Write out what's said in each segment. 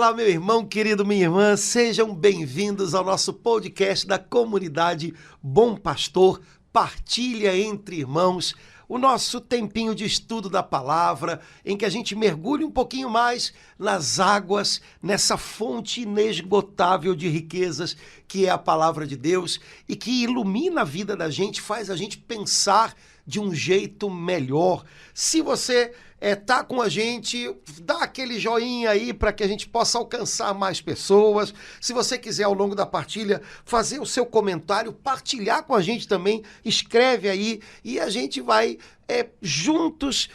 Olá, meu irmão querido, minha irmã, sejam bem-vindos ao nosso podcast da comunidade Bom Pastor, Partilha entre Irmãos, o nosso tempinho de estudo da palavra, em que a gente mergulha um pouquinho mais nas águas, nessa fonte inesgotável de riquezas que é a palavra de Deus e que ilumina a vida da gente, faz a gente pensar de um jeito melhor. Se você tá com a gente, dá aquele joinha aí para que a gente possa alcançar mais pessoas. Se você quiser, ao longo da partilha, fazer o seu comentário, partilhar com a gente também, escreve aí e a gente vai juntos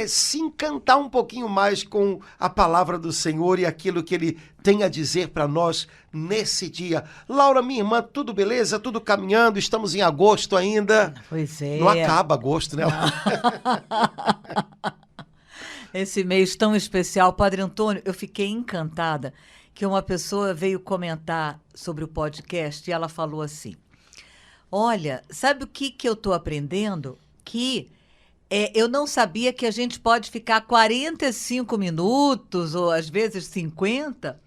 se encantar um pouquinho mais com a palavra do Senhor e aquilo que Ele tem a dizer para nós nesse dia. Laura, minha irmã, tudo beleza? Tudo caminhando? Estamos em agosto ainda. Pois é. Não acaba agosto, né? Esse mês tão especial. Padre Antônio, eu fiquei encantada que uma pessoa veio comentar sobre o podcast e ela falou assim: olha, sabe o que eu estou aprendendo? Que eu não sabia que a gente pode ficar 45 minutos ou às vezes 50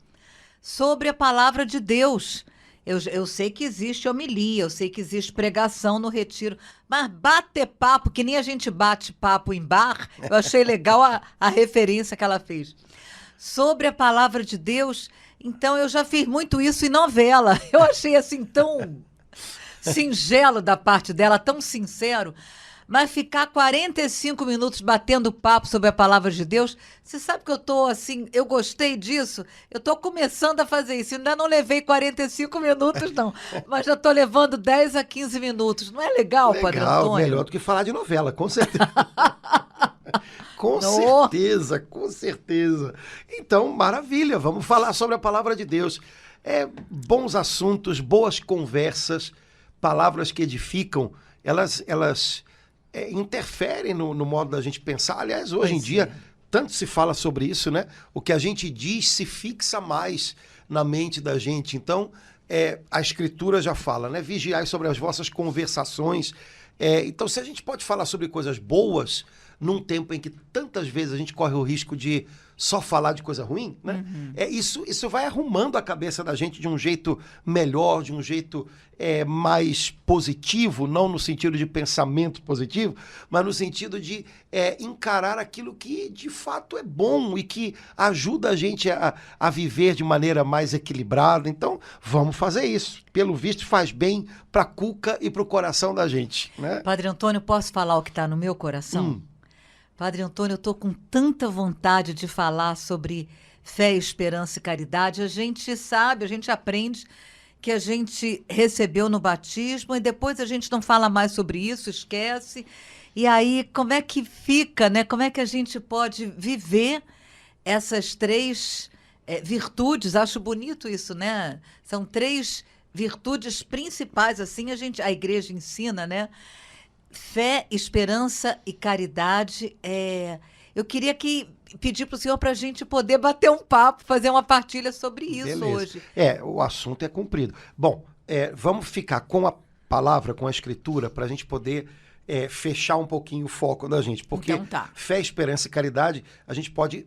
sobre a palavra de Deus. Eu sei que existe homilia, eu sei que existe pregação no retiro, mas bater papo, que nem a gente bate papo em bar, eu achei legal a referência que ela fez. Sobre a palavra de Deus, então eu já fiz muito isso em novela. Eu achei assim tão singelo da parte dela, tão sincero. Mas ficar 45 minutos batendo papo sobre a palavra de Deus, você sabe que eu tô assim, eu gostei disso, eu tô começando a fazer isso, ainda não levei 45 minutos não, mas já tô levando 10 a 15 minutos, não é legal, Padre Antônio? Legal, melhor do que falar de novela, com certeza. Com certeza. Então, maravilha, vamos falar sobre a palavra de Deus. Bons assuntos, boas conversas, palavras que edificam, elas interferem no modo da gente pensar. Aliás, hoje em dia, tanto se fala sobre isso, né? O que a gente diz se fixa mais na mente da gente. Então, a Escritura já fala, né? Vigiai sobre as vossas conversações. Então, se a gente pode falar sobre coisas boas, num tempo em que tantas vezes a gente corre o risco de só falar de coisa ruim, né? Isso vai arrumando a cabeça da gente de um jeito melhor, de um jeito mais positivo, não no sentido de pensamento positivo, mas no sentido de encarar aquilo que de fato é bom e que ajuda a gente a viver de maneira mais equilibrada. Então, vamos fazer isso. Pelo visto, faz bem para a cuca e para o coração da gente, né? Padre Antônio, posso falar o que está no meu coração? Padre Antônio, eu estou com tanta vontade de falar sobre fé, esperança e caridade. A gente sabe, a gente aprende que a gente recebeu no batismo e depois a gente não fala mais sobre isso, esquece. E aí, como é que fica, né? Como é que a gente pode viver essas três virtudes? Acho bonito isso, né? São três virtudes principais, assim a igreja ensina, né? Fé, esperança e caridade. Eu queria pedir para o senhor para a gente poder bater um papo, fazer uma partilha sobre isso. Beleza. Hoje. O assunto é cumprido. Bom, vamos ficar com a palavra, com a Escritura, para a gente poder fechar um pouquinho o foco da gente. Porque então, tá. Fé, esperança e caridade, a gente pode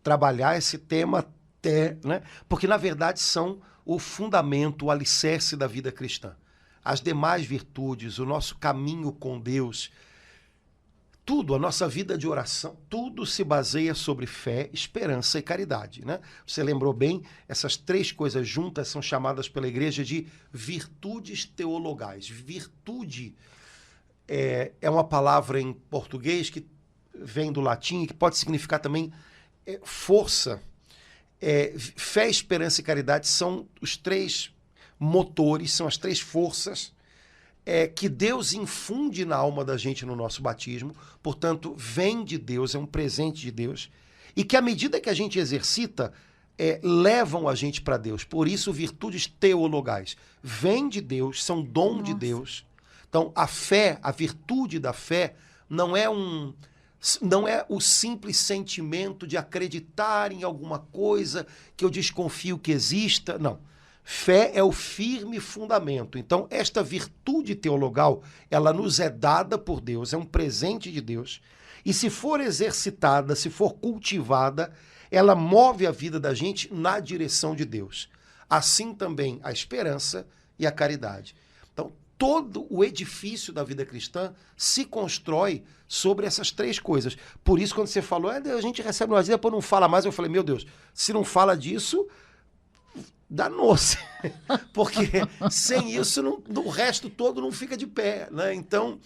trabalhar esse tema até, né? Porque, na verdade, são o fundamento, o alicerce da vida cristã. As demais virtudes, o nosso caminho com Deus, tudo, a nossa vida de oração, tudo se baseia sobre fé, esperança e caridade, né? Você lembrou bem, essas três coisas juntas são chamadas pela igreja de virtudes teologais. Virtude é uma palavra em português que vem do latim e que pode significar também força. Fé, esperança e caridade são os três motores, são as três forças que Deus infunde na alma da gente no nosso batismo, portanto, vem de Deus, é um presente de Deus, e que à medida que a gente exercita, levam a gente para Deus. Por isso, virtudes teologais. Vêm de Deus, são dom de Deus. Então, a fé, a virtude da fé, não é o simples sentimento de acreditar em alguma coisa que eu desconfio que exista, não. Fé é o firme fundamento. Então, esta virtude teologal, ela nos é dada por Deus, é um presente de Deus. E se for exercitada, se for cultivada, ela move a vida da gente na direção de Deus. Assim também a esperança e a caridade. Então, todo o edifício da vida cristã se constrói sobre essas três coisas. Por isso, quando você falou, a gente recebe uma ajuda, depois não fala mais, eu falei, meu Deus, se não fala disso, danou-se. Porque sem isso, o resto todo não fica de pé, né? Então,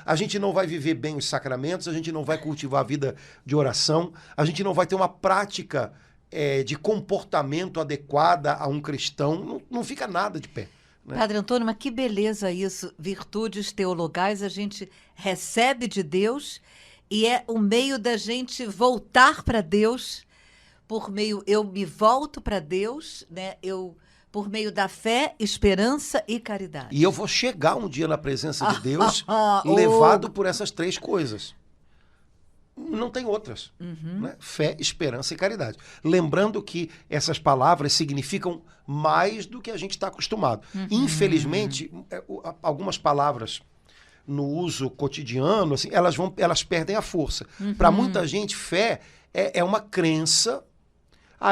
a gente não vai viver bem os sacramentos, a gente não vai cultivar a vida de oração, a gente não vai ter uma prática de comportamento adequada a um cristão, não fica nada de pé. Né? Padre Antônio, mas que beleza isso, virtudes teologais a gente recebe de Deus e é o meio da gente voltar para Deus, eu me volto para Deus, né? Por meio da fé, esperança e caridade. E eu vou chegar um dia na presença de Deus levado por essas três coisas. Não tem outras. Né? Fé, esperança e caridade. Lembrando que essas palavras significam mais do que a gente está acostumado. Infelizmente, algumas palavras no uso cotidiano, assim, elas perdem a força. Para muita gente, fé é uma crença.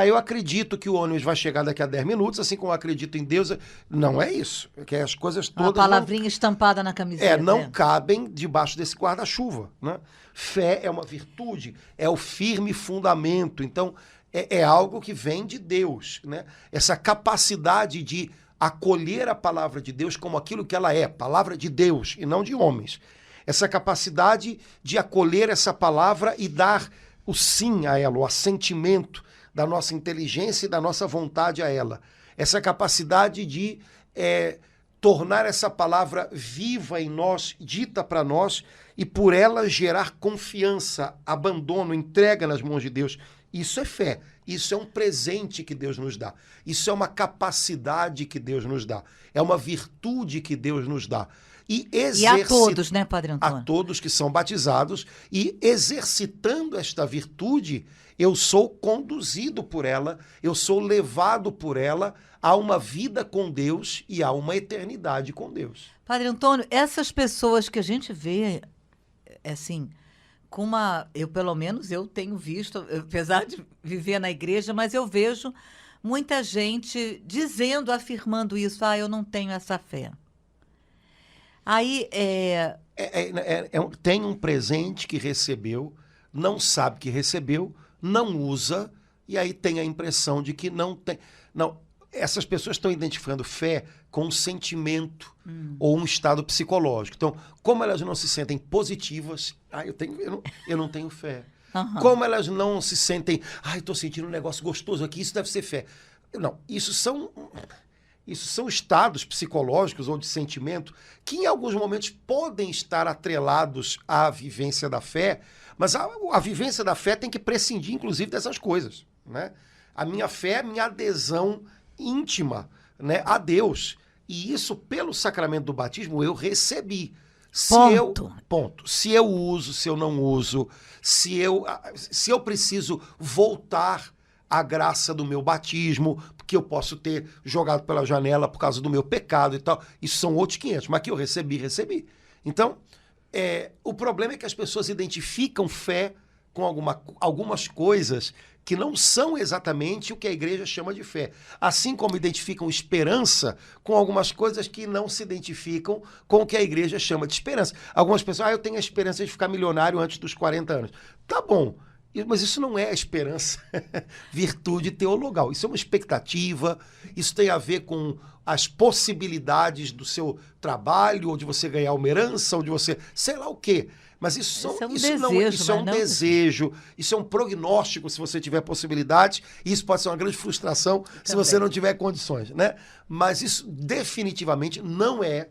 Eu acredito que o ônibus vai chegar daqui a 10 minutos, assim como eu acredito em Deus. Não é isso. Que as coisas todas... Uma palavrinha estampada na camiseta. Não cabem debaixo desse guarda-chuva. Né? Fé é uma virtude, é o firme fundamento. Então, é algo que vem de Deus. Né? Essa capacidade de acolher a palavra de Deus como aquilo que ela é, palavra de Deus e não de homens. Essa capacidade de acolher essa palavra e dar o sim a ela, o assentimento da nossa inteligência e da nossa vontade a ela. Essa capacidade de tornar essa palavra viva em nós, dita para nós, e por ela gerar confiança, abandono, entrega nas mãos de Deus. Isso é fé. Isso é um presente que Deus nos dá. Isso é uma capacidade que Deus nos dá. É uma virtude que Deus nos dá. E a todos, né, Padre Antônio? A todos que são batizados. E exercitando esta virtude, eu sou conduzido por ela, eu sou levado por ela a uma vida com Deus e a uma eternidade com Deus. Padre Antônio, essas pessoas que a gente vê, assim, pelo menos eu tenho visto, apesar de viver na igreja, mas eu vejo muita gente afirmando isso, eu não tenho essa fé. Aí, tem um presente que recebeu, não sabe que recebeu, não usa, e aí tem a impressão de que não tem... Não, essas pessoas estão identificando fé com um sentimento ou um estado psicológico. Então, como elas não se sentem positivas, eu não tenho fé. Como elas não se sentem, estou sentindo um negócio gostoso aqui, isso deve ser fé. Não, isso são estados psicológicos ou de sentimento que em alguns momentos podem estar atrelados à vivência da fé, mas a vivência da fé tem que prescindir, inclusive, dessas coisas. Né? A minha fé é a minha adesão íntima, né, a Deus. E isso, pelo sacramento do batismo, eu recebi. Ponto. Se eu uso, se eu não uso, se eu preciso voltar à graça do meu batismo, porque eu posso ter jogado pela janela por causa do meu pecado e tal, isso são outros 500, mas que eu recebi. Então, o problema é que as pessoas identificam fé com algumas coisas que não são exatamente o que a igreja chama de fé. Assim como identificam esperança com algumas coisas que não se identificam com o que a igreja chama de esperança. Algumas pessoas, eu tenho a esperança de ficar milionário antes dos 40 anos. Tá bom, mas isso não é a esperança, virtude teologal. Isso é uma expectativa, isso tem a ver com as possibilidades do seu trabalho, ou de você ganhar uma herança, ou de você... sei lá o quê. Mas isso é um desejo, isso é um prognóstico se você tiver possibilidade, e isso pode ser uma grande frustração se você não tiver condições, né? Mas isso definitivamente não é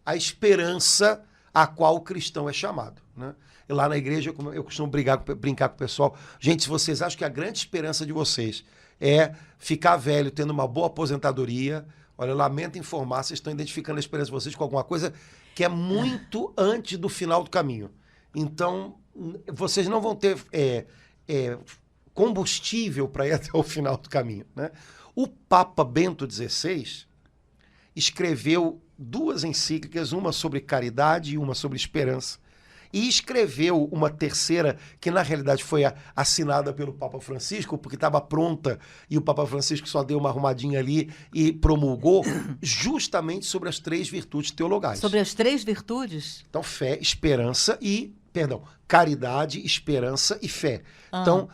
a esperança a qual o cristão é chamado, né? E lá na igreja eu costumo brincar com o pessoal, gente, se vocês acham que a grande esperança de vocês é ficar velho, tendo uma boa aposentadoria, olha, eu lamento informar, vocês estão identificando a esperança de vocês com alguma coisa que é muito antes do final do caminho. Então, vocês não vão ter combustível para ir até o final do caminho, né? O Papa Bento XVI escreveu 2 encíclicas, uma sobre caridade e uma sobre esperança. e escreveu uma terceira, que na realidade foi assinada pelo Papa Francisco, porque estava pronta e o Papa Francisco só deu uma arrumadinha ali e promulgou, justamente sobre as 3 virtudes teologais. Sobre as 3 virtudes? Então, fé, esperança e... Perdão, caridade, esperança e fé. Então,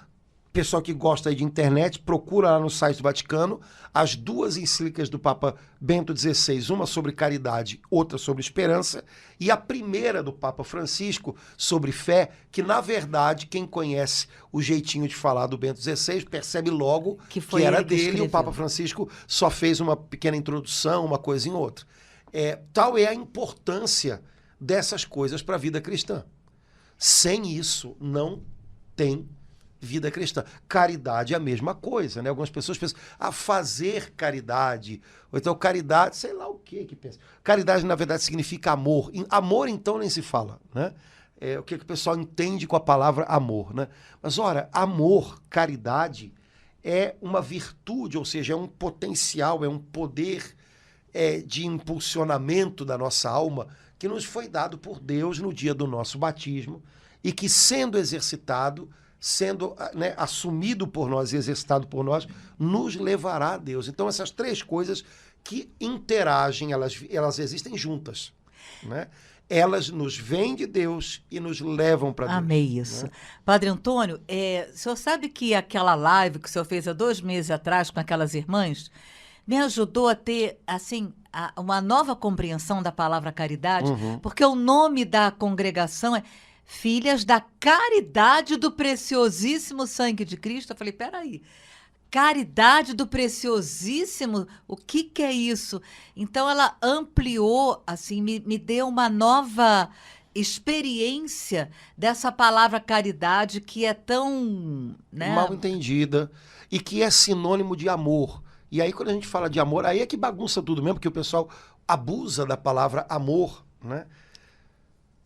pessoal que gosta aí de internet, procura lá no site do Vaticano as 2 encíclicas do Papa Bento XVI, uma sobre caridade, outra sobre esperança, e a primeira do Papa Francisco sobre fé, que na verdade quem conhece o jeitinho de falar do Bento XVI percebe logo que era dele, o Papa Francisco só fez uma pequena introdução, uma coisa em outra. Tal é a importância dessas coisas para a vida cristã. Sem isso, não tem vida cristã. Caridade é a mesma coisa, né? Algumas pessoas pensam, fazer caridade, ou então caridade, sei lá o que pensa. Caridade, na verdade, significa amor. Amor, então, nem se fala, né? O que o pessoal entende com a palavra amor, né? Mas, ora, amor, caridade, é uma virtude, ou seja, é um potencial, é um poder de impulsionamento da nossa alma que nos foi dado por Deus no dia do nosso batismo e que, sendo exercitado, sendo assumido por nós e exercitado por nós, nos levará a Deus. Então, essas 3 coisas que interagem, elas existem juntas, né? Elas nos vêm de Deus e nos levam para Deus. Amei isso. Né? Padre Antônio, o senhor sabe que aquela live que o senhor fez há 2 meses atrás com aquelas irmãs me ajudou a ter, assim, uma nova compreensão da palavra caridade, porque o nome da congregação é Filhas da Caridade do Preciosíssimo Sangue de Cristo. Eu falei, peraí, caridade do Preciosíssimo, o que é isso? Então ela ampliou, assim, me deu uma nova experiência dessa palavra caridade que é tão... né? Mal entendida e que é sinônimo de amor. E aí quando a gente fala de amor, aí é que bagunça tudo mesmo, porque o pessoal abusa da palavra amor, né?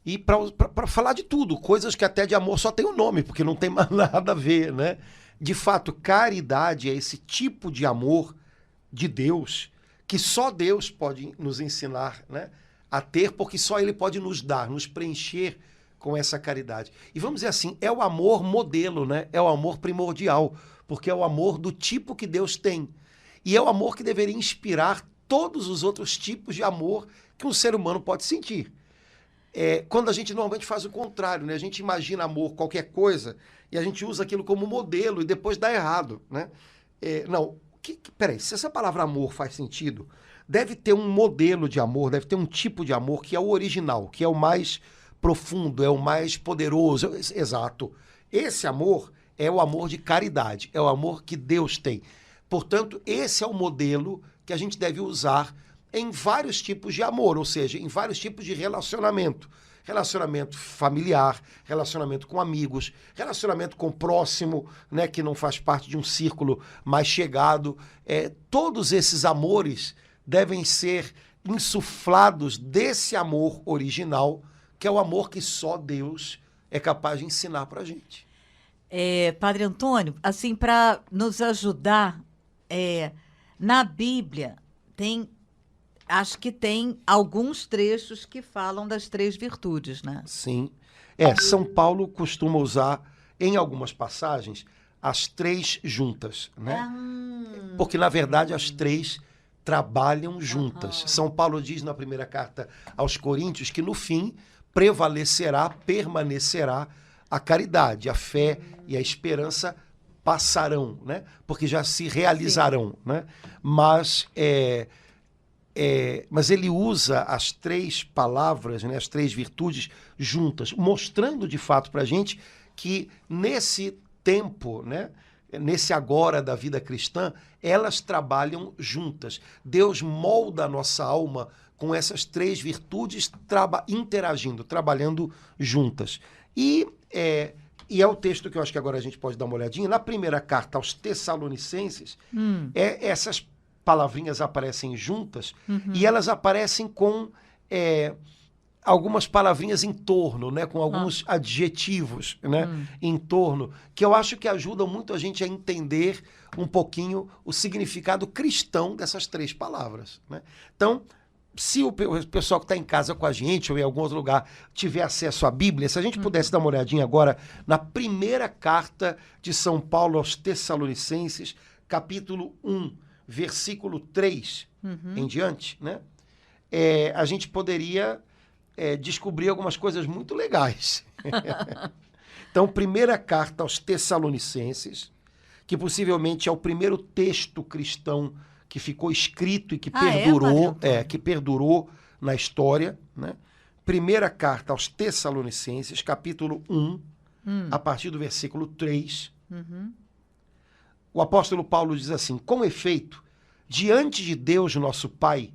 E para falar de tudo, coisas que até de amor só tem o nome, porque não tem mais nada a ver, né? De fato, caridade é esse tipo de amor de Deus que só Deus pode nos ensinar, né, a ter, porque só Ele pode nos dar, nos preencher com essa caridade. E vamos dizer assim, é o amor modelo, né? É o amor primordial, porque é o amor do tipo que Deus tem. E é o amor que deveria inspirar todos os outros tipos de amor que um ser humano pode sentir. Quando a gente normalmente faz o contrário, né? A gente imagina amor, qualquer coisa, e a gente usa aquilo como modelo e depois dá errado, né? Peraí, se essa palavra amor faz sentido, deve ter um modelo de amor, deve ter um tipo de amor que é o original, que é o mais profundo, é o mais poderoso. Exato. Esse amor é o amor de caridade, é o amor que Deus tem. Portanto, esse é o modelo que a gente deve usar em vários tipos de amor, ou seja, em vários tipos de relacionamento. Relacionamento familiar, relacionamento com amigos, relacionamento com o próximo, né, que não faz parte de um círculo mais chegado. Todos esses amores devem ser insuflados desse amor original, que é o amor que só Deus é capaz de ensinar para a gente. Padre Antônio, assim, para nos ajudar, na Bíblia acho que tem alguns trechos que falam das 3 virtudes, né? Sim. São Paulo costuma usar, em algumas passagens, as 3 juntas, né? Porque, na verdade, as 3 trabalham juntas. São Paulo diz na primeira carta aos Coríntios que, no fim, permanecerá a caridade, a fé e a esperança passarão, né? Porque já se realizarão, né? Mas ele usa as 3 palavras, né, as 3 virtudes juntas, mostrando de fato para a gente que nesse tempo, né, nesse agora da vida cristã, elas trabalham juntas. Deus molda a nossa alma com essas 3 virtudes interagindo, trabalhando juntas. E é o texto que eu acho que agora a gente pode dar uma olhadinha. Na primeira carta aos Tessalonicenses, essas palavrinhas aparecem juntas e elas aparecem com algumas palavrinhas em torno, né, com alguns adjetivos, né, em torno, que eu acho que ajudam muito a gente a entender um pouquinho o significado cristão dessas 3 palavras, né? Então, se o pessoal que está em casa com a gente ou em algum outro lugar tiver acesso à Bíblia, se a gente pudesse dar uma olhadinha agora na primeira carta de São Paulo aos Tessalonicenses, capítulo 1, versículo 3 em diante, né? A gente poderia descobrir algumas coisas muito legais. Então, primeira carta aos Tessalonicenses, que possivelmente é o primeiro texto cristão que ficou escrito e que perdurou na história, né? Primeira carta aos Tessalonicenses, capítulo 1, a partir do versículo 3. O apóstolo Paulo diz assim: com efeito, diante de Deus nosso Pai,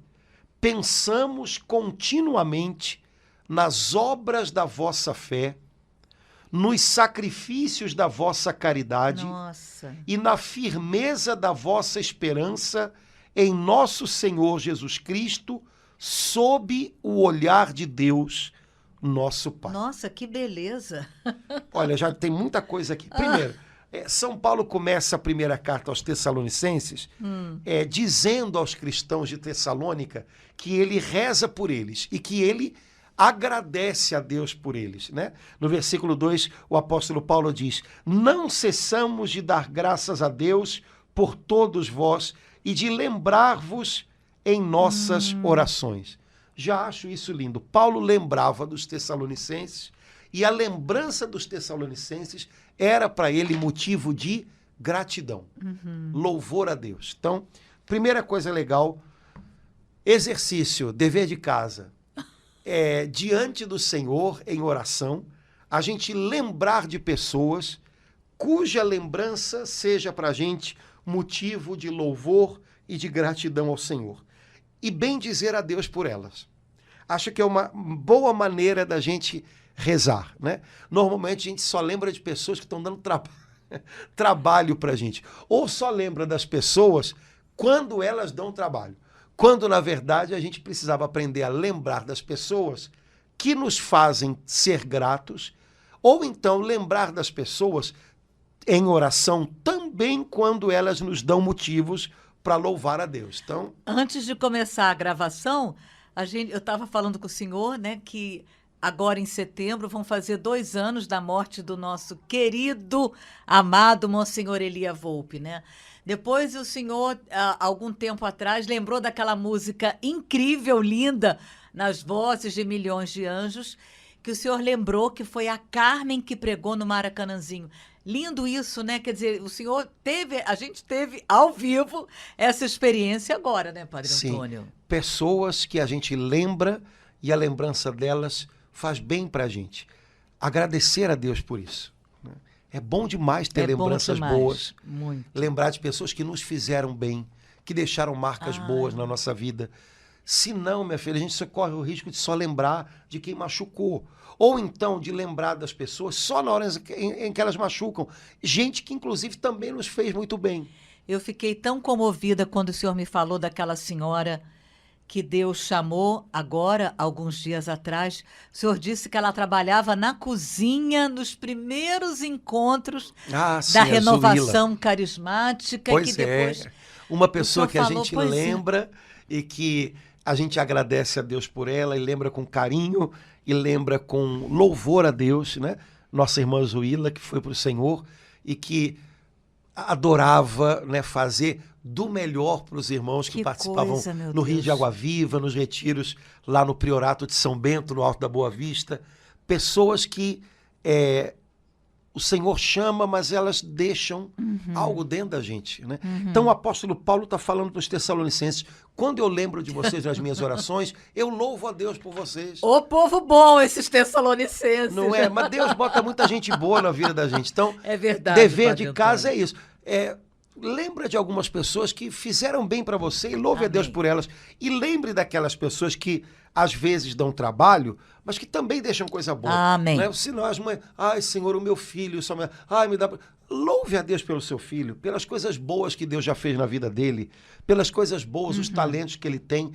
pensamos continuamente nas obras da vossa fé, nos sacrifícios da vossa caridade e na firmeza da vossa esperança em nosso Senhor Jesus Cristo, sob o olhar de Deus, nosso Pai. Nossa, que beleza! Olha, já tem muita coisa aqui. Primeiro, São Paulo começa a primeira carta aos Tessalonicenses dizendo aos cristãos de Tessalônica que ele reza por eles e que ele agradece a Deus por eles, né? No versículo 2, o apóstolo Paulo diz: não cessamos de dar graças a Deus por todos vós e de lembrar-vos em nossas orações. Já acho isso lindo. Paulo lembrava dos Tessalonicenses e a lembrança dos Tessalonicenses era para ele motivo de gratidão, louvor a Deus. Então, primeira coisa legal, exercício, dever de casa. Diante do Senhor, em oração, a gente lembrar de pessoas cuja lembrança seja para a gente motivo de louvor e de gratidão ao Senhor. E bem dizer a Deus por elas. Acho que é uma boa maneira da gente rezar, né? Normalmente a gente só lembra de pessoas que estão dando trabalho para a gente. Ou só lembra das pessoas quando elas dão trabalho. Quando, na verdade, a gente precisava aprender a lembrar das pessoas que nos fazem ser gratos, ou então lembrar das pessoas em oração também quando elas nos dão motivos para louvar a Deus. Então, antes de começar a gravação, eu estava falando com o senhor, né, que agora em setembro vão fazer 2 anos da morte do nosso querido, amado Monsenhor Elia Volpi, né? Depois o senhor, algum tempo atrás, lembrou daquela música incrível, linda, nas vozes de Milhões de Anjos, que o senhor lembrou que foi a Carmen que pregou no Maracanãzinho. Lindo isso, né? Quer dizer, a gente teve ao vivo essa experiência agora, né, Padre Antônio? Sim, pessoas que a gente lembra e a lembrança delas faz bem pra gente. Agradecer a Deus por isso. É bom demais ter lembranças boas. Muito. Lembrar de pessoas que nos fizeram bem, que deixaram marcas boas na nossa vida. Se não, minha filha, a gente só corre o risco de só lembrar de quem machucou. Ou então de lembrar das pessoas só na hora em que elas machucam. Gente que, inclusive, também nos fez muito bem. Eu fiquei tão comovida quando o senhor me falou daquela senhora que Deus chamou agora, alguns dias atrás. O senhor disse que ela trabalhava na cozinha nos primeiros encontros da renovação carismática. Pois que depois uma pessoa que a gente lembra e que a gente agradece a Deus por ela e lembra com carinho e lembra com louvor a Deus, né? Nossa irmã Zuíla, que foi para o Senhor e que adorava, né, fazer do melhor para os irmãos que participavam no Rio de Água Viva, nos retiros lá no Priorato de São Bento, no Alto da Boa Vista. Pessoas que o Senhor chama, mas elas deixam algo dentro da gente, né? Então o apóstolo Paulo está falando para os Tessalonicenses: quando eu lembro de vocês nas minhas orações, eu louvo a Deus por vocês. Ô povo bom, esses Tessalonicenses. Não é? Mas Deus bota muita gente boa na vida da gente. Então, é verdade, dever de casa é isso. Lembra de algumas pessoas que fizeram bem para você e louve a Deus por elas. E lembre daquelas pessoas que às vezes dão trabalho, mas que também deixam coisa boa. Amém. Né? Senão as mães, ai Senhor, o meu filho, me dá... Louve a Deus pelo seu filho, pelas coisas boas que Deus já fez na vida dele, pelas coisas boas, os talentos que ele tem.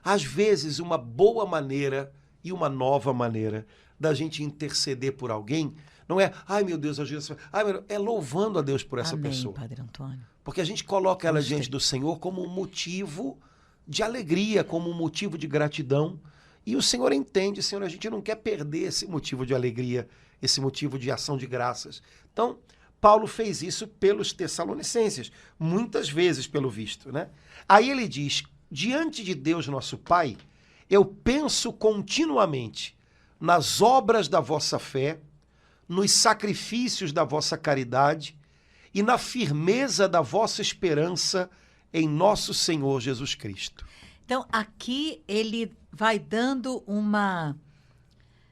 Às vezes, uma boa maneira e uma nova maneira da gente interceder por alguém não é, ai meu Deus, é louvando a Deus por essa pessoa. Padre Antônio. Porque a gente coloca ela diante do Senhor como um motivo de alegria, como um motivo de gratidão. E o Senhor entende, Senhor, a gente não quer perder esse motivo de alegria, esse motivo de ação de graças. Então, Paulo fez isso pelos Tessalonicenses, muitas vezes, pelo visto, né? Aí ele diz, diante de Deus nosso Pai, eu penso continuamente nas obras da vossa fé, nos sacrifícios da vossa caridade e na firmeza da vossa esperança em nosso Senhor Jesus Cristo. Então, aqui ele vai dando uma...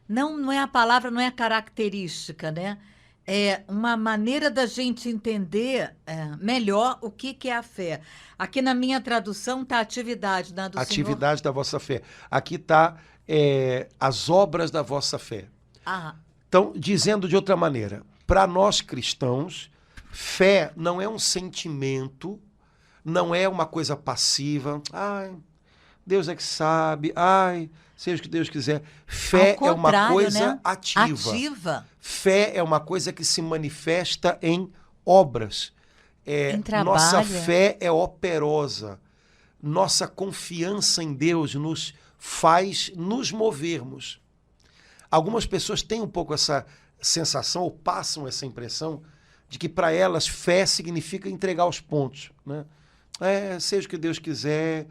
Não é a palavra, não é a característica, né? É uma maneira da gente entender melhor o que é a fé. Aqui na minha tradução está atividade, né, do atividade da vossa fé. Aqui está as obras da vossa fé. Ah. Então, dizendo de outra maneira, para nós cristãos, fé não é um sentimento, não é uma coisa passiva. Ai, Deus é que sabe. Ai, seja o que Deus quiser. Fé é uma coisa, né? Ativa. Fé é uma coisa que se manifesta em obras. Em trabalho. Nossa fé é operosa. Nossa confiança em Deus nos faz nos movermos. Algumas pessoas têm um pouco essa sensação, ou passam essa impressão, de que para elas fé significa entregar os pontos, né? Seja o que Deus quiser.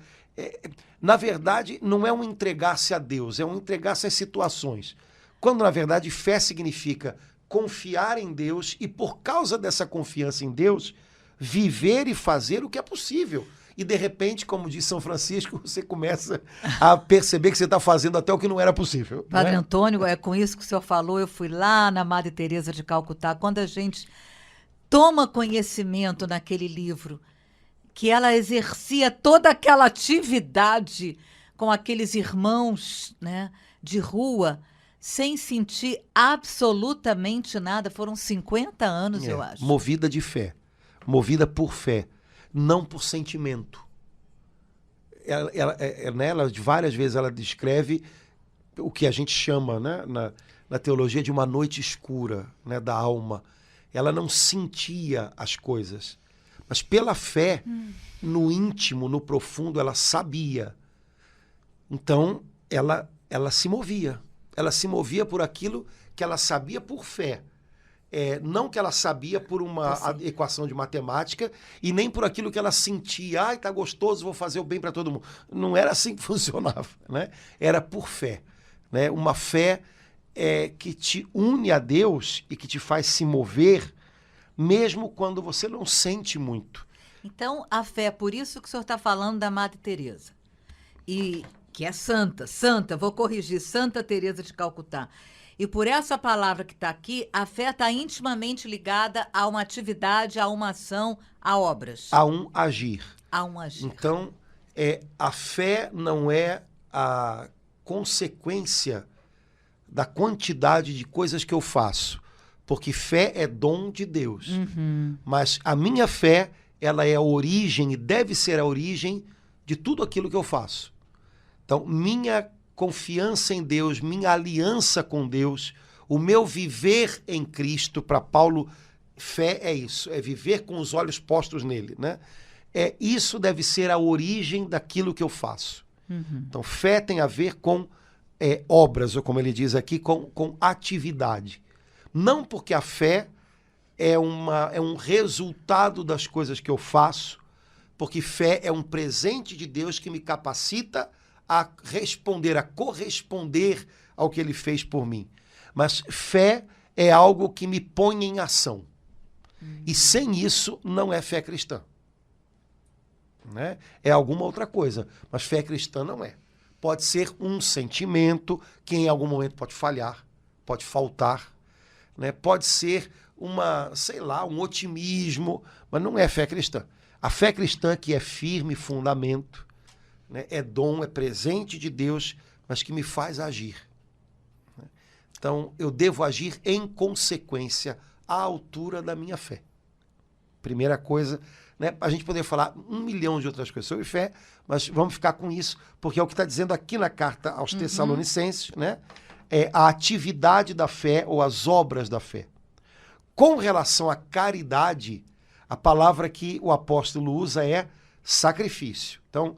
Na verdade, não é um entregar-se a Deus, é um entregar-se às situações. Quando, na verdade, fé significa confiar em Deus e, por causa dessa confiança em Deus, viver e fazer o que é possível. E, de repente, como diz São Francisco, você começa a perceber que você está fazendo até o que não era possível. Padre Antônio, com isso que o senhor falou, eu fui lá na Madre Teresa de Calcutá. Quando a gente toma conhecimento naquele livro que ela exercia toda aquela atividade com aqueles irmãos, né, de rua, sem sentir absolutamente nada. Foram 50 anos, eu acho. Movida de fé. Movida por fé, não por sentimento. Ela, várias vezes, ela descreve o que a gente chama, né, na teologia de uma noite escura, né, da alma. Ela não sentia as coisas. Mas pela fé, no íntimo, no profundo, ela sabia. Então, ela se movia. Ela se movia por aquilo que ela sabia por fé. Não que ela sabia por uma equação de matemática e nem por aquilo que ela sentia. Ai, tá gostoso, vou fazer o bem para todo mundo. Não era assim que funcionava, né? Era por fé, né? Uma fé que te une a Deus e que te faz se mover mesmo quando você não sente muito. Então, a fé, por isso que o senhor está falando da Madre Teresa, e que é santa, vou corrigir, Santa Teresa de Calcutá. E por essa palavra que está aqui, a fé está intimamente ligada a uma atividade, a uma ação, a obras. A um agir. A um agir. Então, a fé não é a consequência da quantidade de coisas que eu faço. Porque fé é dom de Deus. Uhum. Mas a minha fé, ela é a origem e deve ser a origem de tudo aquilo que eu faço. Então, minha confiança em Deus, minha aliança com Deus, o meu viver em Cristo, para Paulo, fé é isso, é viver com os olhos postos nele, né? Isso deve ser a origem daquilo que eu faço. Uhum. Então, fé tem a ver com obras, ou como ele diz aqui, com atividade. Não porque a fé é um resultado das coisas que eu faço, porque fé é um presente de Deus que me capacita a responder, a corresponder ao que ele fez por mim. Mas fé é algo que me põe em ação. E sem isso não é fé cristã. Né? É alguma outra coisa, mas fé cristã não é. Pode ser um sentimento que em algum momento pode falhar, pode faltar, né? Pode ser um otimismo, mas não é fé cristã. A fé cristã que é firme, fundamento, né? É dom, é presente de Deus, mas que me faz agir. Então, eu devo agir em consequência à altura da minha fé. Primeira coisa, né? A gente poderia falar 1 milhão de outras coisas sobre fé, mas vamos ficar com isso, porque é o que está dizendo aqui na carta aos Tessalonicenses, né? É a atividade da fé ou as obras da fé. Com relação à caridade, a palavra que o apóstolo usa é sacrifício. Então,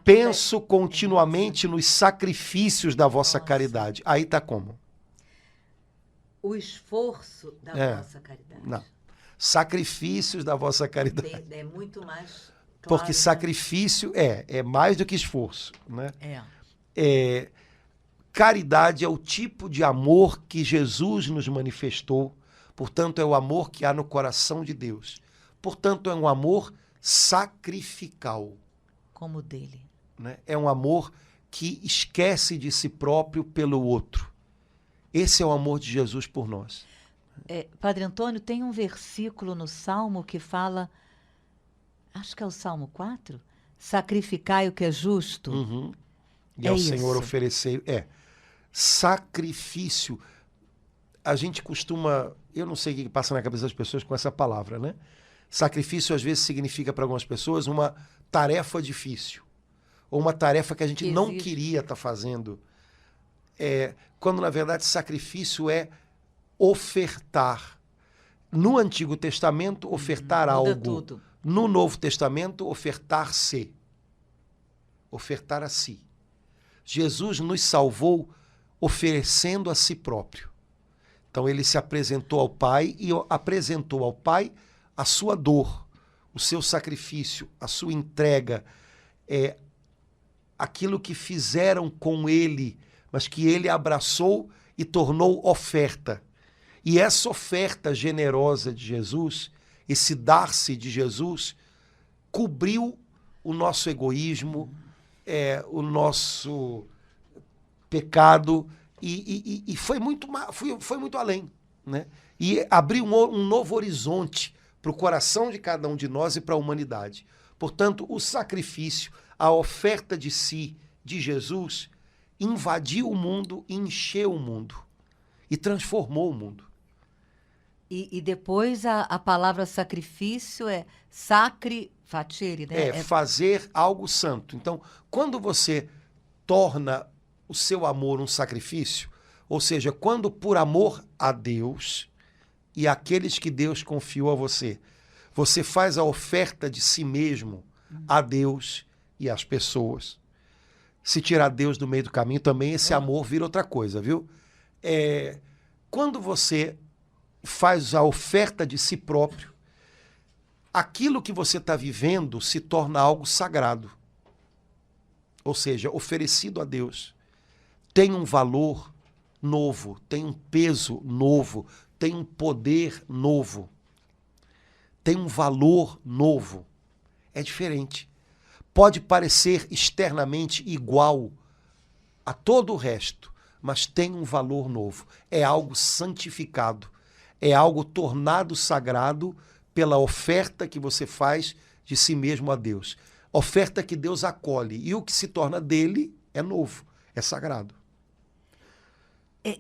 Penso continuamente nos sacrifícios da vossa Nossa. caridade. Aí está como? O esforço da vossa caridade. Não. Sacrifícios da vossa caridade. É muito mais claro, Porque né? sacrifício é mais do que esforço, né? É. Caridade é o tipo de amor que Jesus nos manifestou, portanto é o amor que há no coração de Deus. Portanto é um amor sacrificial, Como o dele. né? É um amor que esquece de si próprio pelo outro. Esse é o amor de Jesus por nós. Padre Antônio, tem um versículo no Salmo que fala, acho que é o Salmo 4, sacrificai o que é justo. Uhum. E É ao isso. Senhor oferecer. Sacrifício. A gente costuma. Eu não sei o que passa na cabeça das pessoas com essa palavra, né? Sacrifício às vezes significa para algumas pessoas uma tarefa difícil. Ou uma tarefa que a gente não queria estar fazendo. Quando na verdade sacrifício é ofertar. No Antigo Testamento, ofertar Muda algo. tudo. No Novo Testamento, ofertar-se. Ofertar a si. Jesus nos salvou oferecendo a si próprio. Então ele se apresentou ao Pai e apresentou ao Pai a sua dor, o seu sacrifício, a sua entrega, aquilo que fizeram com ele, mas que ele abraçou e tornou oferta. E essa oferta generosa de Jesus, esse dar-se de Jesus, cobriu o nosso egoísmo, o nosso pecado, e foi muito além, né? E abriu um novo horizonte para o coração de cada um de nós e para a humanidade. Portanto, o sacrifício, a oferta de si, de Jesus, invadiu o mundo, encheu o mundo e transformou o mundo. E depois a palavra sacrifício é sacri facere, né? Fazer algo santo. Então, quando você torna o seu amor um sacrifício, ou seja, quando por amor a Deus e àqueles que Deus confiou a você, você faz a oferta de si mesmo a Deus e às pessoas. Se tirar Deus do meio do caminho, também esse amor vira outra coisa, viu? Quando você faz a oferta de si próprio, aquilo que você está vivendo se torna algo sagrado. Ou seja, oferecido a Deus. Tem um valor novo, tem um peso novo, tem um poder novo, tem um valor novo. É diferente. Pode parecer externamente igual a todo o resto, mas tem um valor novo. É algo santificado, é algo tornado sagrado pela oferta que você faz de si mesmo a Deus. Oferta que Deus acolhe, e o que se torna dele é novo, é sagrado.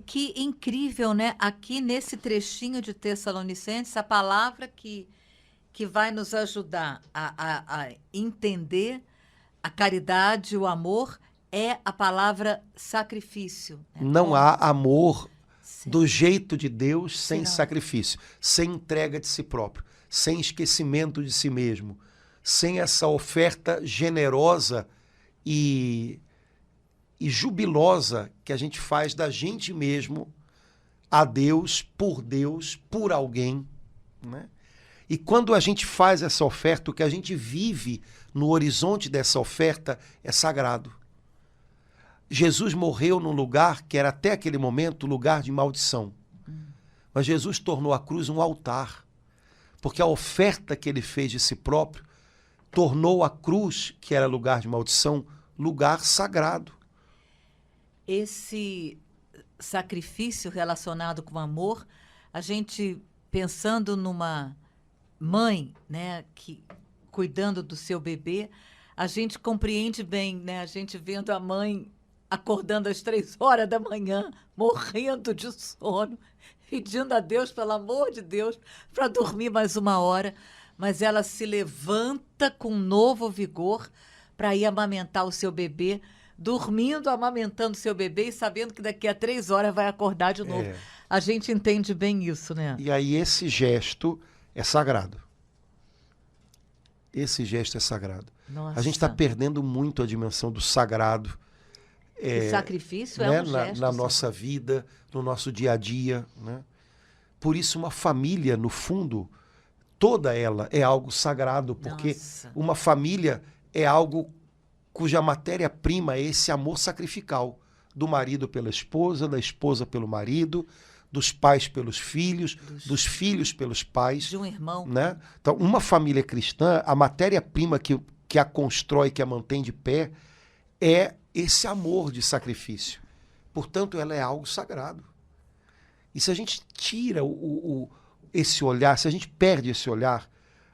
Que incrível, né? Aqui nesse trechinho de Tessalonicenses, a palavra que vai nos ajudar a entender a caridade, o amor, é a palavra sacrifício. Né? Não há amor do jeito de Deus sem Não. sacrifício, sem entrega de si próprio, sem esquecimento de si mesmo, sem essa oferta generosa e jubilosa que a gente faz da gente mesmo a Deus, por alguém, né? E quando a gente faz essa oferta, o que a gente vive no horizonte dessa oferta é sagrado. Jesus morreu num lugar que era até aquele momento lugar de maldição. Mas Jesus tornou a cruz um altar, porque a oferta que ele fez de si próprio tornou a cruz, que era lugar de maldição, lugar sagrado. Esse sacrifício relacionado com amor, a gente pensando numa mãe, né, que cuidando do seu bebê, a gente compreende bem, né, a gente vendo a mãe acordando às 3h da manhã, morrendo de sono, pedindo a Deus, pelo amor de Deus, para dormir mais 1 hora, mas ela se levanta com um novo vigor para ir amamentar o seu bebê, dormindo, amamentando seu bebê e sabendo que daqui a 3 horas vai acordar de novo. A gente entende bem isso, né? E aí esse gesto é sagrado. Esse gesto é sagrado. Nossa. A gente está perdendo muito a dimensão do sagrado. O sacrifício né, é um gesto. na nossa vida, no nosso dia a dia. Né? Por isso, uma família, no fundo, toda ela é algo sagrado, porque uma família é algo cuja matéria-prima é esse amor sacrificial do marido pela esposa, da esposa pelo marido, dos pais pelos filhos, dos filhos pelos pais. De um irmão. Né? Então, uma família cristã, a matéria-prima que a constrói, que a mantém de pé, é esse amor de sacrifício. Portanto, ela é algo sagrado. E se a gente tira esse olhar, se a gente perde esse olhar,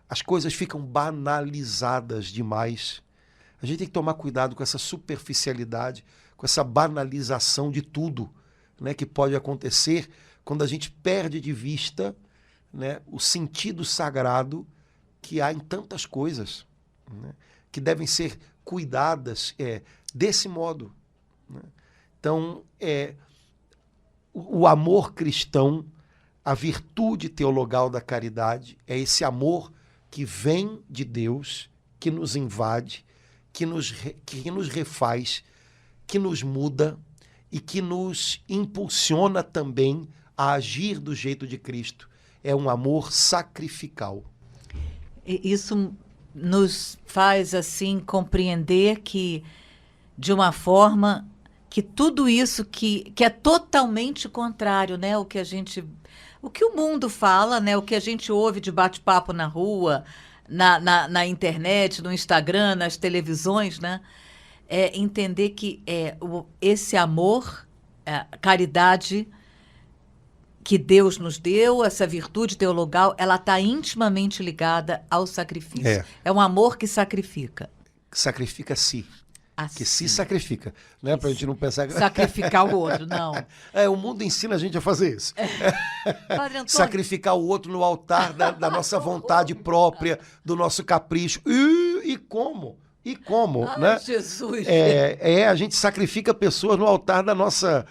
as coisas ficam banalizadas demais. A gente tem que tomar cuidado com essa superficialidade, com essa banalização de tudo, né, que pode acontecer quando a gente perde de vista, né, o sentido sagrado que há em tantas coisas, né, que devem ser cuidadas desse modo. Né? Então, o amor cristão, a virtude teologal da caridade, é esse amor que vem de Deus, que nos invade, que nos refaz, que nos muda e que nos impulsiona também a agir do jeito de Cristo. É um amor sacrificial. Isso nos faz, assim, compreender que, de uma forma, que tudo isso que é totalmente contrário, né? O que o mundo fala, né? O que a gente ouve de bate-papo na rua, na internet, no Instagram, nas televisões, né? É entender que esse amor, caridade que Deus nos deu, essa virtude teologal, ela está intimamente ligada ao sacrifício. É um amor que sacrifica. Sacrifica-se. Assim. Que se sacrifica. Não é para a gente não pensar que... Sacrificar o outro, não. O mundo ensina a gente a fazer isso. Padre Antônio. Sacrificar o outro no altar da nossa vontade própria, do nosso capricho. E como? E como? Ai, né? Jesus. A gente sacrifica pessoas no altar da nossa,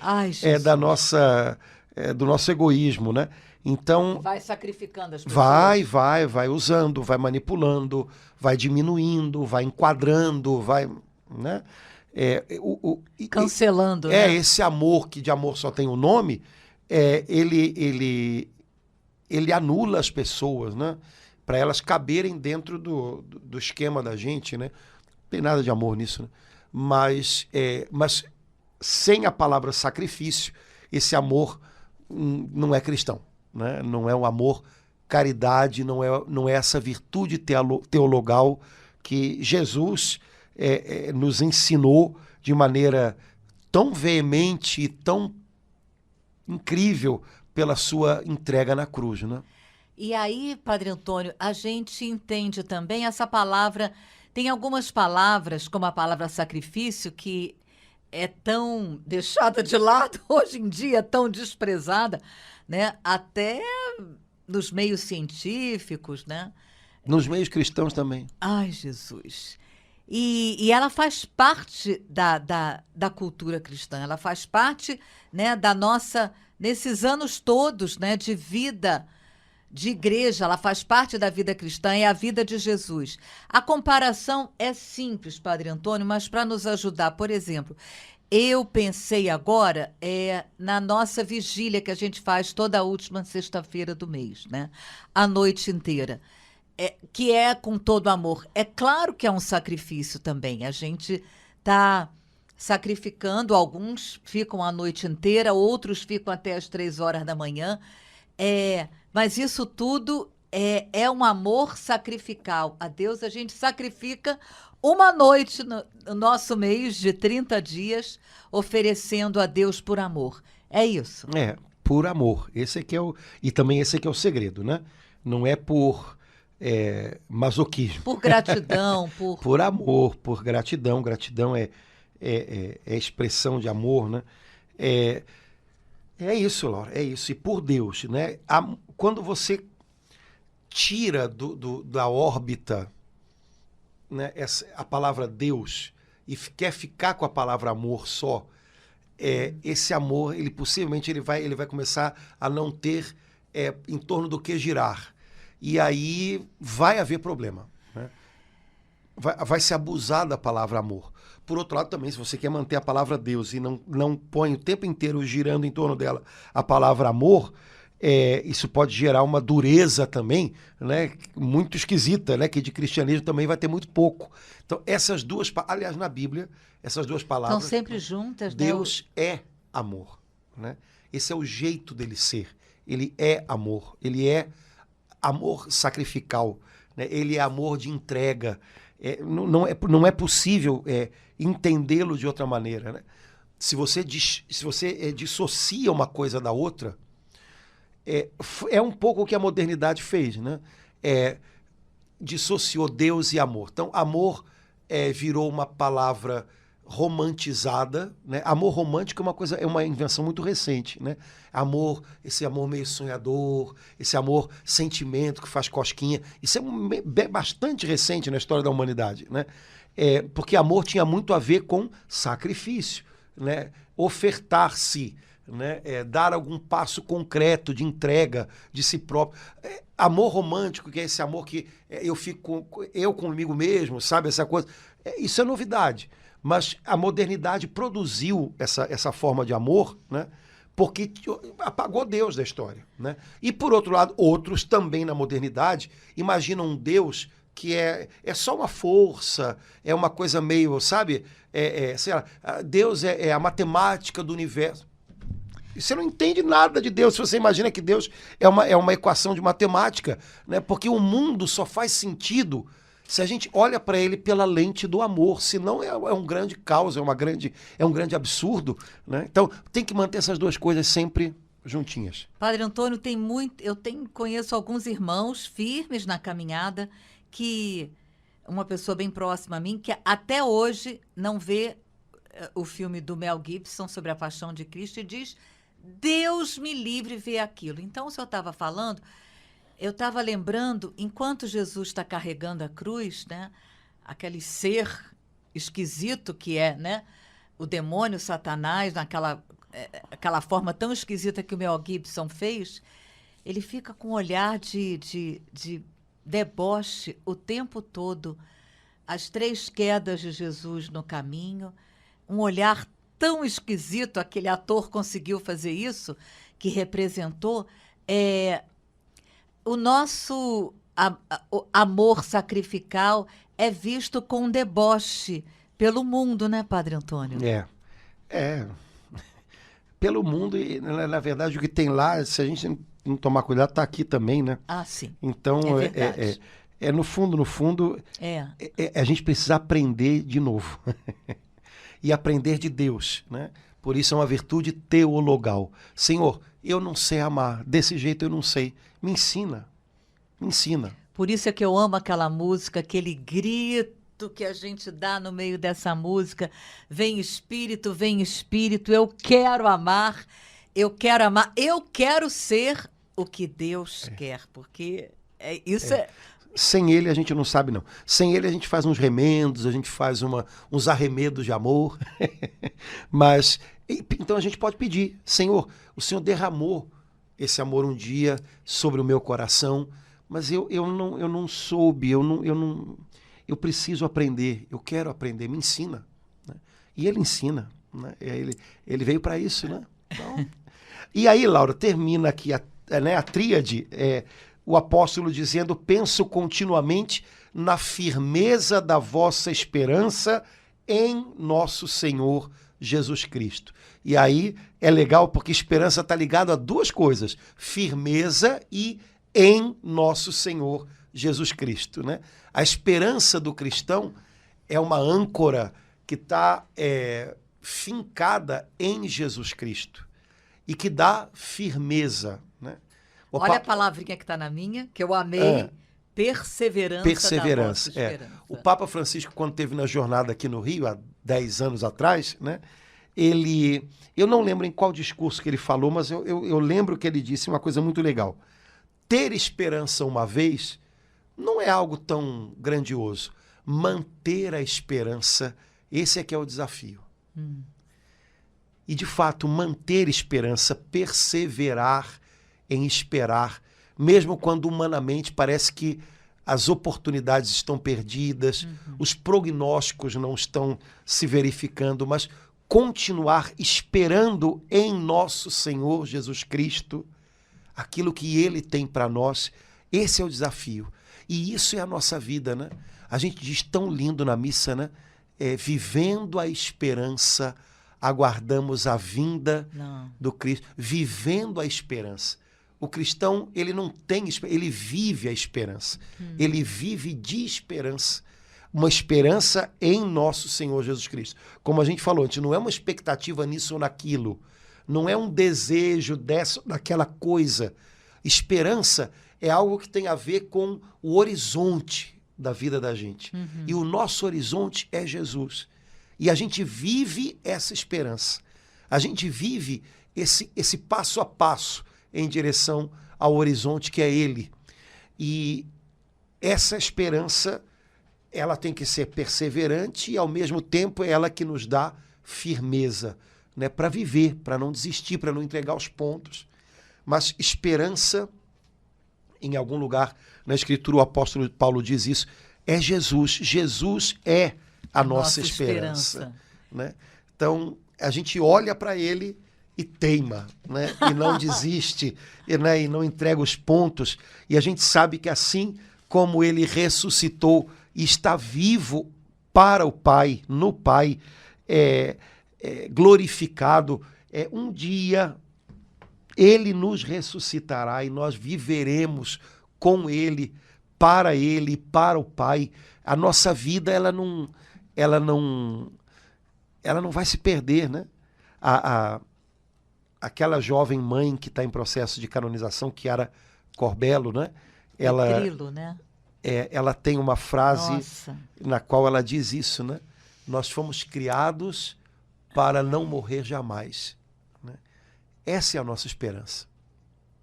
do nosso egoísmo, né? Então, vai sacrificando as pessoas. Vai usando, vai manipulando, vai diminuindo, vai enquadrando, vai, né? Cancelando, né? Esse amor, que de amor só tem o nome, ele anula as pessoas, né? Para elas caberem dentro do esquema da gente, né? Não tem nada de amor nisso, né? Mas sem a palavra sacrifício, esse amor não é cristão, né? Não é um amor caridade, não é essa virtude teologal que Jesus nos ensinou de maneira tão veemente e tão incrível pela sua entrega na cruz, né? E aí, Padre Antônio, a gente entende também essa palavra. Tem algumas palavras, como a palavra sacrifício, que é tão deixada de lado hoje em dia, tão desprezada, né? Até nos meios científicos, né? Nos meios cristãos também. Ai, Jesus. E ela faz parte da cultura cristã, ela faz parte, né, da nossa, nesses anos todos, né, de vida, de igreja, ela faz parte da vida cristã, é a vida de Jesus. A comparação é simples, Padre Antônio, mas para nos ajudar, por exemplo, eu pensei agora na nossa vigília que a gente faz toda a última sexta-feira do mês, né? A noite inteira. Que é com todo amor. É claro que é um sacrifício também. A gente está sacrificando, alguns ficam a noite inteira, outros ficam até as 3 horas da manhã. Mas isso tudo é um amor sacrificial. A Deus a gente sacrifica uma noite no nosso mês de 30 dias, oferecendo a Deus por amor. É isso. Por amor. E também esse aqui é o segredo, né? Não é por masoquismo. Por gratidão. Por amor, por gratidão. Gratidão é expressão de amor, né? É isso, Laura, é isso. E por Deus, né? Quando você tira da órbita, né, a palavra Deus e quer ficar com a palavra amor só, esse amor, possivelmente ele vai começar a não ter em torno do que girar. E aí vai haver problema, né? vai se abusar da palavra amor. Por outro lado, também, se você quer manter a palavra Deus e não põe o tempo inteiro girando em torno dela a palavra amor, isso pode gerar uma dureza também, né, muito esquisita, né, que de cristianismo também vai ter muito pouco. Então, essas duas, aliás, na Bíblia, essas duas palavras... Estão sempre juntas, né? Deus é amor, né? Esse é o jeito dele ser. Ele é amor. Ele é amor sacrificial, né? Ele é amor de entrega. Não é possível entendê-lo de outra maneira, né? Se você dissocia uma coisa da outra, é um pouco o que a modernidade fez, né? Dissociou Deus e amor. Então, amor virou uma palavra romantizada, né? Amor romântico é uma invenção muito recente, né? Esse amor meio sonhador, esse amor sentimento que faz cosquinha, isso é bastante recente na história da humanidade, né? Porque amor tinha muito a ver com sacrifício, né? Ofertar-se, né? Dar algum passo concreto de entrega de si próprio. Amor romântico, que é esse amor que eu fico comigo mesmo, sabe? Essa coisa. Isso é novidade. Mas a modernidade produziu essa forma de amor, né? Porque apagou Deus da história, né? E, por outro lado, outros também na modernidade imaginam um Deus que é só uma força, é uma coisa meio, sabe? Sei lá, Deus é a matemática do universo. E você não entende nada de Deus se você imagina que Deus é uma equação de matemática, né? Porque o mundo só faz sentido se a gente olha para ele pela lente do amor, senão é um grande caos, é um grande absurdo, né? Então, tem que manter essas duas coisas sempre juntinhas. Padre Antônio, conheço alguns irmãos firmes na caminhada, que uma pessoa bem próxima a mim, que até hoje não vê o filme do Mel Gibson sobre a Paixão de Cristo e diz: Deus me livre ver aquilo. Então, o senhor estava falando... Eu estava lembrando, enquanto Jesus está carregando a cruz, né, aquele ser esquisito que é, né, o demônio, Satanás, aquela forma tão esquisita que o Mel Gibson fez, ele fica com um olhar de deboche o tempo todo. As 3 quedas de Jesus no caminho, um olhar tão esquisito, aquele ator conseguiu fazer isso, que representou... O nosso amor sacrificial é visto com deboche pelo mundo, né, Padre Antônio? Pelo mundo, e na verdade o que tem lá, se a gente não tomar cuidado, está aqui também, né? Ah, sim. Então, no fundo, a gente precisa aprender de novo. E aprender de Deus, né? Por isso é uma virtude teologal. Senhor, eu não sei amar, desse jeito eu não sei. Me ensina, me ensina. Por isso é que eu amo aquela música, aquele grito que a gente dá no meio dessa música. Vem Espírito, eu quero amar, eu quero ser o que Deus quer, porque isso é... Sem ele a gente não sabe, não. Sem ele a gente faz uns remendos, a gente faz uns arremedos de amor. Mas, então a gente pode pedir: Senhor, o Senhor derramou esse amor um dia sobre o meu coração, mas eu não soube, eu preciso aprender, eu quero aprender, me ensina, né? E ele ensina, né? Ele veio para isso, né? Então, e aí, Laura, termina aqui a tríade, o apóstolo dizendo: penso continuamente na firmeza da vossa esperança em nosso Senhor Jesus Cristo. E aí é legal porque esperança está ligado a 2 coisas: firmeza e em nosso Senhor Jesus Cristo, né? A esperança do cristão é uma âncora que está fincada em Jesus Cristo e que dá firmeza, né? Olha a palavrinha que está na minha, que eu amei. Perseverança. Da vossa esperança. O Papa Francisco, quando esteve na jornada aqui no Rio, há 10 anos atrás, né? Eu não lembro em qual discurso que ele falou, mas eu lembro que ele disse uma coisa muito legal. Ter esperança uma vez não é algo tão grandioso. Manter a esperança, esse é que é o desafio. E, de fato, manter esperança, perseverar em esperar, mesmo quando humanamente parece que as oportunidades estão perdidas, os prognósticos não estão se verificando, mas continuar esperando em nosso Senhor Jesus Cristo aquilo que Ele tem para nós, esse é o desafio. E isso é a nossa vida, né? A gente diz tão lindo na missa, né? Vivendo a esperança, aguardamos a vinda do Cristo. Vivendo a esperança. O cristão, ele não tem esperança, ele vive a esperança. Ele vive de esperança. Uma esperança em nosso Senhor Jesus Cristo. Como a gente falou antes, não é uma expectativa nisso ou naquilo. Não é um desejo dessa, daquela coisa. Esperança é algo que tem a ver com o horizonte da vida da gente. E o nosso horizonte é Jesus. E a gente vive essa esperança. A gente vive esse passo a passo em direção ao horizonte que é Ele. E essa esperança, ela tem que ser perseverante e, ao mesmo tempo, é ela que nos dá firmeza, né, para viver, para não desistir, para não entregar os pontos. Mas esperança, em algum lugar na Escritura, o apóstolo Paulo diz isso, é Jesus. Jesus é a nossa esperança. Né? Então, a gente olha para Ele e teima, né? E não desiste, né? E não entrega os pontos. E a gente sabe que assim como Ele ressuscitou e está vivo para o Pai, no Pai, glorificado, um dia Ele nos ressuscitará e nós viveremos com Ele, para o Pai. A nossa vida, ela não vai se perder, né? Aquela jovem mãe que está em processo de canonização, Chiara Corbello, né? Grilo, né? Ela tem uma frase Nossa. na qual ela diz isso, né? Nós fomos criados para não morrer jamais. Né? Essa é a nossa esperança.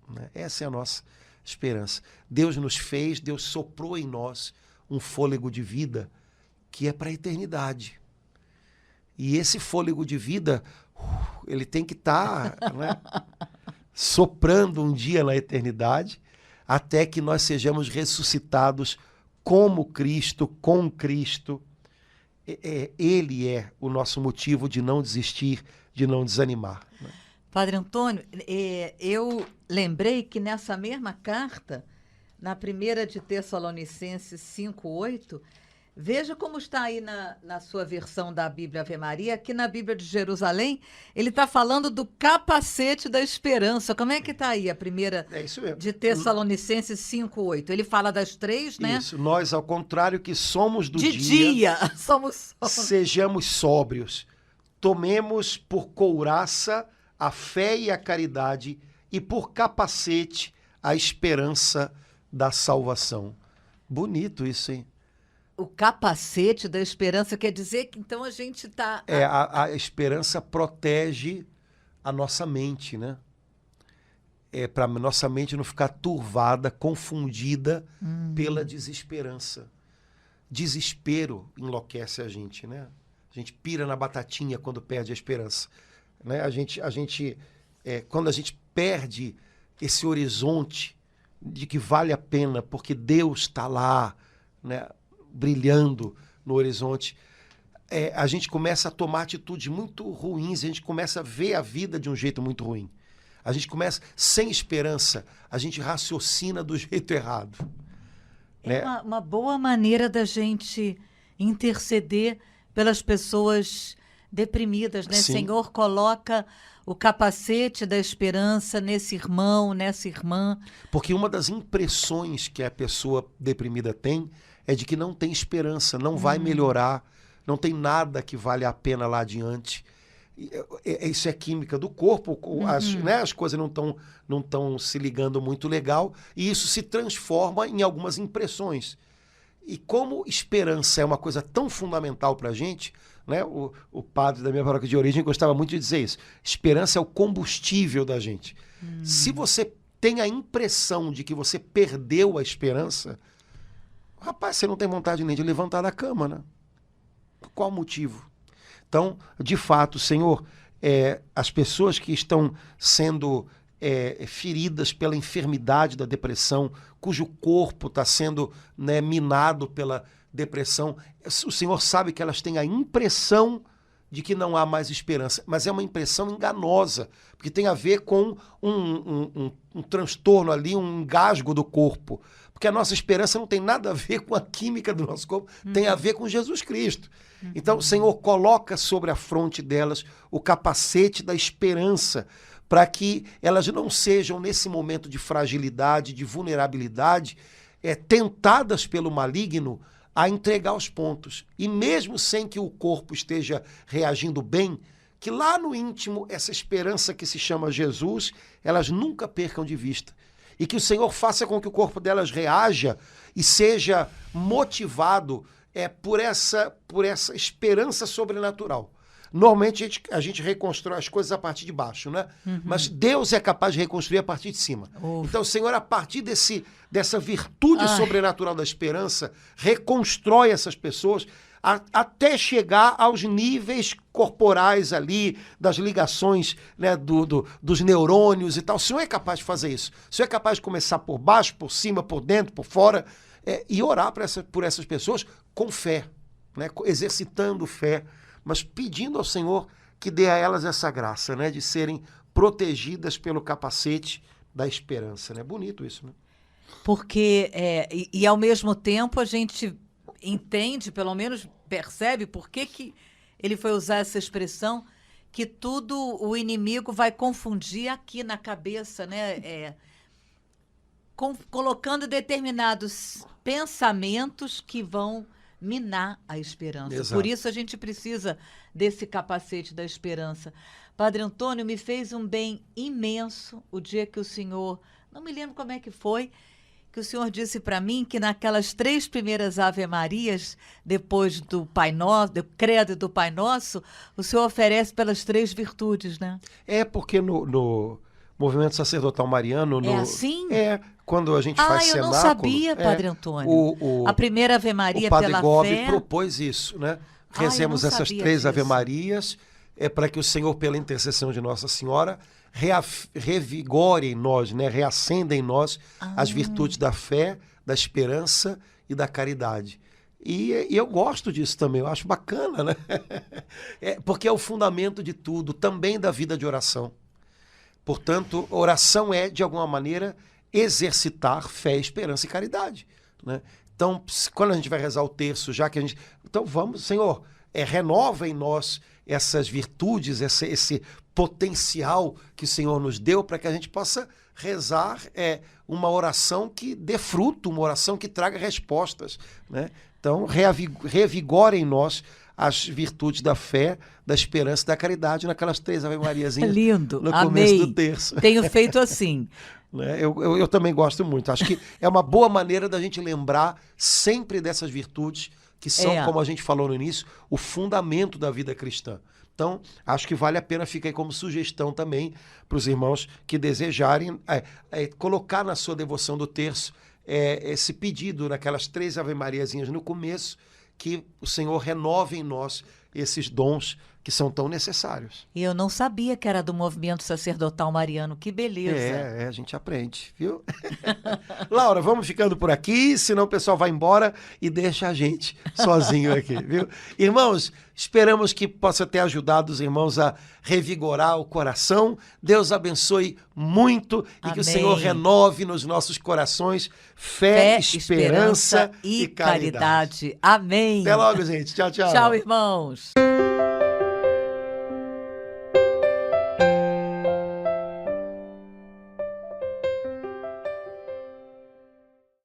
Né? Essa é a nossa esperança. Deus nos fez, Deus soprou em nós um fôlego de vida que é para a eternidade. E esse fôlego de vida, ele tem que estar né, soprando um dia na eternidade, até que nós sejamos ressuscitados como Cristo, com Cristo. Ele é o nosso motivo de não desistir, de não desanimar. Né? Padre Antônio, eu lembrei que nessa mesma carta, na primeira de Tessalonicenses 5:8, veja como está aí na sua versão da Bíblia Ave Maria, aqui na Bíblia de Jerusalém, ele está falando do capacete da esperança. Como é que está aí a primeira de Tessalonicenses 5:8? Ele fala das três, né? Isso, nós, ao contrário que somos do dia, somos sejamos sóbrios, tomemos por couraça a fé e a caridade e por capacete a esperança da salvação. Bonito isso, hein? O capacete da esperança quer dizer que então a gente está... A esperança protege a nossa mente, né? Para a nossa mente não ficar turvada, confundida pela desesperança. Desespero enlouquece a gente, né? A gente pira na batatinha quando perde a esperança. Né? Quando a gente perde esse horizonte de que vale a pena, porque Deus está lá, né? Brilhando no horizonte, a gente começa a tomar atitudes muito ruins, a gente começa a ver a vida de um jeito muito ruim. A gente começa, sem esperança, a gente raciocina do jeito errado. É uma boa maneira da gente interceder pelas pessoas deprimidas, né? Sim. Senhor, coloca o capacete da esperança nesse irmão, nessa irmã. Porque uma das impressões que a pessoa deprimida tem é de que não tem esperança, não vai melhorar, não tem nada que vale a pena lá adiante. Isso é química do corpo, as coisas não estão se ligando muito legal, e isso se transforma em algumas impressões. E como esperança é uma coisa tão fundamental para a gente, né? O padre da minha paróquia de origem gostava muito de dizer isso. Esperança é o combustível da gente. Se você tem a impressão de que você perdeu a esperança, rapaz, você não tem vontade nem de levantar da cama, né? Qual o motivo? Então, de fato, Senhor, as pessoas que estão sendo feridas pela enfermidade da depressão, cujo corpo está sendo, né, minado pela depressão. O Senhor sabe que elas têm a impressão de que não há mais esperança, mas é uma impressão enganosa, porque tem a ver com um transtorno ali, um engasgo do corpo, porque a nossa esperança não tem nada a ver com a química do nosso corpo, tem a ver com Jesus Cristo. Então o Senhor coloca sobre a fronte delas o capacete da esperança, para que elas não sejam, nesse momento de fragilidade, de vulnerabilidade, tentadas pelo maligno a entregar os pontos. E mesmo sem que o corpo esteja reagindo bem, que lá no íntimo, essa esperança que se chama Jesus, elas nunca percam de vista. E que o Senhor faça com que o corpo delas reaja e seja motivado por essa esperança sobrenatural. Normalmente a gente reconstrói as coisas a partir de baixo, né? Mas Deus é capaz de reconstruir a partir de cima. Então o Senhor, a partir dessa virtude sobrenatural da esperança, reconstrói essas pessoas até chegar aos níveis corporais ali, das ligações, né, dos neurônios e tal. O Senhor é capaz de fazer isso. O Senhor é capaz de começar por baixo, por cima, por dentro, por fora, e orar por essas pessoas com fé, né, exercitando fé, mas pedindo ao Senhor que dê a elas essa graça, né, de serem protegidas pelo capacete da esperança. Né? Bonito isso, né? Porque, e ao mesmo tempo, a gente entende, pelo menos percebe, por que ele foi usar essa expressão, que tudo o inimigo vai confundir aqui na cabeça, né? Colocando determinados pensamentos que vão minar a esperança. Exato. Por isso a gente precisa desse capacete da esperança. Padre Antônio, me fez um bem imenso o dia que o senhor, não me lembro como é que foi, que o senhor disse para mim que naquelas 3 primeiras Ave-Marias, depois do Pai Nosso, do Credo e do Pai Nosso, o senhor oferece pelas 3 virtudes, né? Porque no movimento sacerdotal mariano... É assim? Quando a gente faz cenáculo... eu não sabia, Padre Antônio. A primeira Ave-Maria pela fé... O Padre Gobi propôs isso, né? Rezemos essas 3 Ave-Marias, para que o Senhor, pela intercessão de Nossa Senhora, revigore em nós, né? Reacenda em nós as virtudes da fé, da esperança e da caridade. E eu gosto disso também, eu acho bacana, né? Porque é o fundamento de tudo, também da vida de oração. Portanto, oração é, de alguma maneira, exercitar fé, esperança e caridade, né? Então, quando a gente vai rezar o terço, já que a gente... Então vamos, Senhor, renova em nós essas virtudes, esse potencial que o Senhor nos deu para que a gente possa rezar uma oração que dê fruto, uma oração que traga respostas, né? Então, revigora em nós as virtudes da fé, da esperança e da caridade naquelas 3 Ave-Mariazinhas. Lindo, no começo amei. do terço. Tenho feito assim. Né? Eu também gosto muito. Acho que é uma boa maneira da gente lembrar sempre dessas virtudes que são, como a gente falou no início, o fundamento da vida cristã. Então, acho que vale a pena, fica aí como sugestão também para os irmãos que desejarem colocar na sua devoção do terço esse pedido naquelas 3 Ave-Mariazinhas no começo, que o Senhor renove em nós esses dons que são tão necessários. E eu não sabia que era do movimento sacerdotal mariano. Que beleza. A gente aprende, viu? Laura, vamos ficando por aqui, senão o pessoal vai embora e deixa a gente sozinho aqui, viu? Irmãos, esperamos que possa ter ajudado os irmãos a revigorar o coração. Deus abençoe muito e que o Senhor renove nos nossos corações fé, esperança e caridade. Amém. Até logo, gente. Tchau, tchau. Tchau, irmãos.